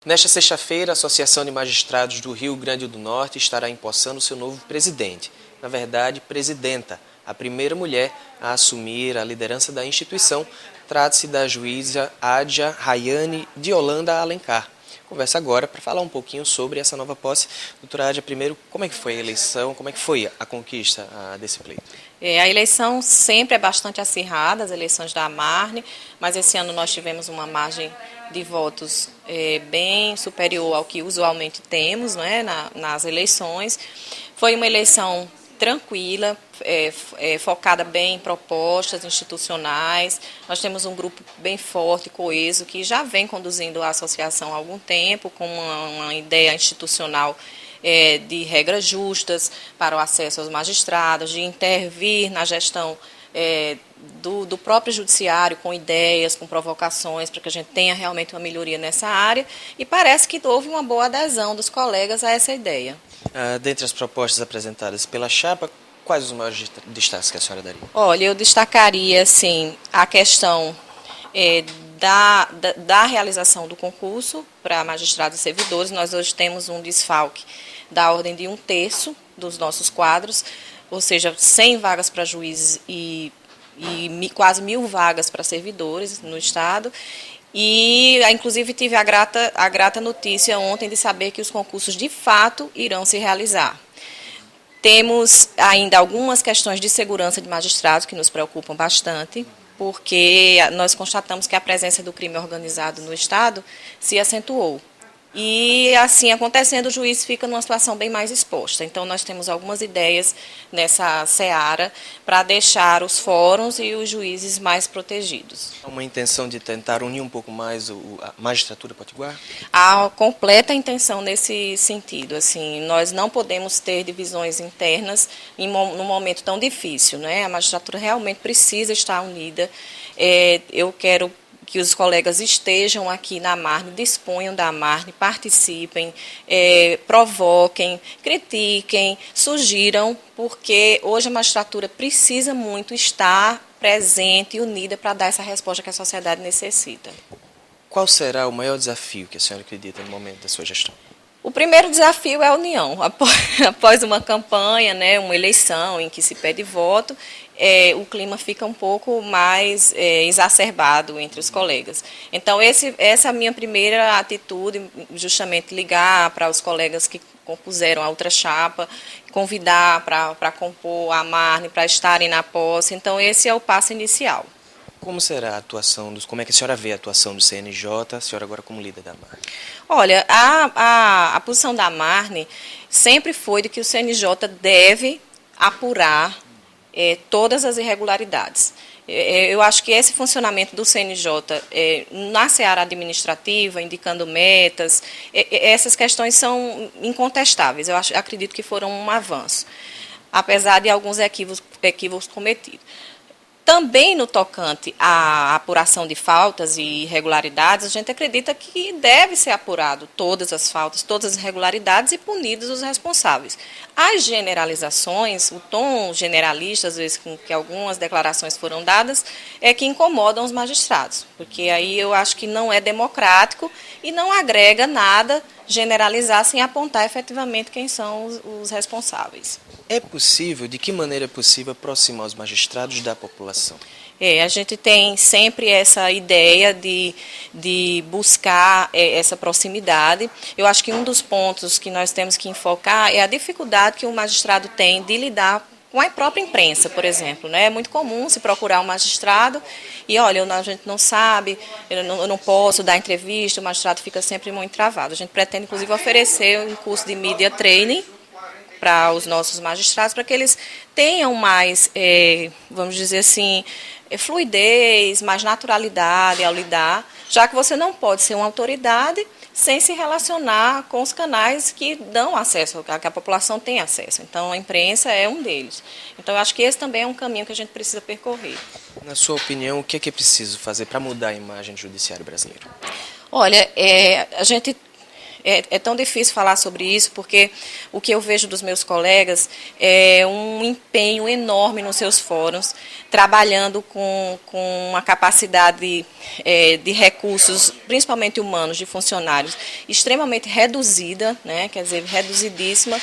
Nesta sexta-feira, a Associação de Magistrados do Rio Grande do Norte estará empossando seu novo presidente. Na verdade, presidenta, a primeira mulher a assumir a liderança da instituição. Trata-se da juíza Adja Rayane de Holanda Alencar. Conversa agora para falar um pouquinho sobre essa nova posse. Doutora Adja, primeiro, como é que foi a eleição, como é que foi a conquista desse pleito? A eleição sempre é bastante acirrada, as eleições da Amarne, mas esse ano nós tivemos uma margem de votos bem superior ao que usualmente temos, né, nas eleições. Foi uma eleição tranquila, focada bem em propostas institucionais. Nós temos um grupo bem forte, coeso, que já vem conduzindo a associação há algum tempo, com uma ideia institucional de regras justas para o acesso aos magistrados, de intervir na gestão do próprio judiciário com ideias, com provocações, para que a gente tenha realmente uma melhoria nessa área, e parece que houve uma boa adesão dos colegas a essa ideia. Dentre as propostas apresentadas pela chapa, quais os maiores destaques que a senhora daria? Olha, eu destacaria, sim, a questão da realização do concurso para magistrados e servidores. Nós hoje temos um desfalque da ordem de 1/3 dos nossos quadros, ou seja, 100 vagas para juízes e quase 1.000 vagas para servidores no Estado. E, inclusive, tive a grata notícia ontem de saber que os concursos, de fato, irão se realizar. Temos ainda algumas questões de segurança de magistrados que nos preocupam bastante, porque nós constatamos que a presença do crime organizado no Estado se acentuou. E, assim acontecendo, o juiz fica numa situação bem mais exposta. Então, nós temos algumas ideias nessa seara para deixar os fóruns e os juízes mais protegidos. Há uma intenção de tentar unir um pouco mais a magistratura potiguar? Há completa intenção nesse sentido. Assim, nós não podemos ter divisões internas num momento tão difícil, né? A magistratura realmente precisa estar unida. Eu quero que os colegas estejam aqui na Amarne, disponham da Amarne, participem, provoquem, critiquem, sugiram, porque hoje a magistratura precisa muito estar presente e unida para dar essa resposta que a sociedade necessita. Qual será o maior desafio que a senhora acredita no momento da sua gestão? O primeiro desafio é a união. Após uma campanha, né, uma eleição em que se pede voto, o clima fica um pouco mais exacerbado entre os colegas. Então, essa é a minha primeira atitude, justamente ligar para os colegas que compuseram a outra chapa, convidar para compor a Amarne, para estarem na posse. Então, esse é o passo inicial. Como será a atuação como é que a senhora vê a atuação do CNJ, a senhora agora como líder da Amarne? Olha, a posição da Amarne sempre foi de que o CNJ deve apurar todas as irregularidades. Eu acho que esse funcionamento do CNJ na seara administrativa, indicando metas, essas questões são incontestáveis. Acredito que foram um avanço, apesar de alguns equívocos cometidos. Também no tocante à apuração de faltas e irregularidades, a gente acredita que deve ser apurado todas as faltas, todas as irregularidades e punidos os responsáveis. As generalizações, o tom generalista, às vezes com que algumas declarações foram dadas, é que incomodam os magistrados, porque aí eu acho que não é democrático e não agrega nada generalizar sem apontar efetivamente quem são os responsáveis. É possível, de que maneira é possível aproximar os magistrados da população? A gente tem sempre essa ideia de buscar essa proximidade. Eu acho que um dos pontos que nós temos que enfocar é a dificuldade que o magistrado tem de lidar com a própria imprensa, por exemplo. Né? É muito comum se procurar um magistrado e, olha, a gente não sabe, eu não posso dar entrevista, o magistrado fica sempre muito travado. A gente pretende, inclusive, oferecer um curso de media training para os nossos magistrados, para que eles tenham mais, vamos dizer assim, fluidez, mais naturalidade ao lidar, já que você não pode ser uma autoridade sem se relacionar com os canais que dão acesso, que a população tem acesso. Então, a imprensa é um deles. Então, eu acho que esse também é um caminho que a gente precisa percorrer. Na sua opinião, o que é preciso fazer para mudar a imagem do judiciário brasileiro? Olha, a gente é tão difícil falar sobre isso, porque o que eu vejo dos meus colegas é um empenho enorme nos seus fóruns, trabalhando com uma capacidade de recursos, principalmente humanos, de funcionários, extremamente reduzida, né, quer dizer, reduzidíssima,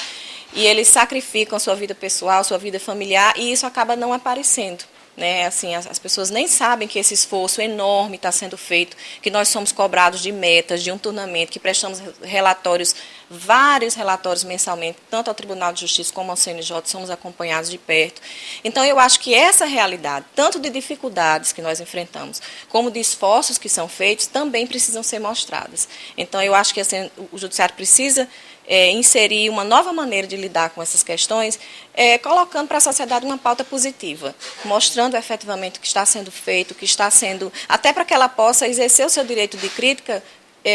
e eles sacrificam a sua vida pessoal, sua vida familiar, e isso acaba não aparecendo. Né, assim, as pessoas nem sabem que esse esforço enorme está sendo feito, que nós somos cobrados de metas, de um turnamento, que prestamos relatórios, vários relatórios mensalmente, tanto ao Tribunal de Justiça como ao CNJ, somos acompanhados de perto. Então, eu acho que essa realidade, tanto de dificuldades que nós enfrentamos, como de esforços que são feitos, também precisam ser mostradas. Então, eu acho que assim, o Judiciário precisa inserir uma nova maneira de lidar com essas questões, colocando para a sociedade uma pauta positiva, mostrando efetivamente o que está sendo feito, o que está sendo, até para que ela possa exercer o seu direito de crítica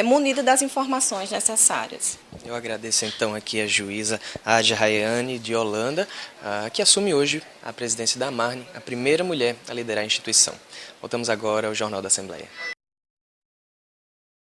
munida das informações necessárias. Eu agradeço então aqui a juíza Adja Rayane de Holanda, que assume hoje a presidência da Marne, a primeira mulher a liderar a instituição. Voltamos agora ao Jornal da Assembleia.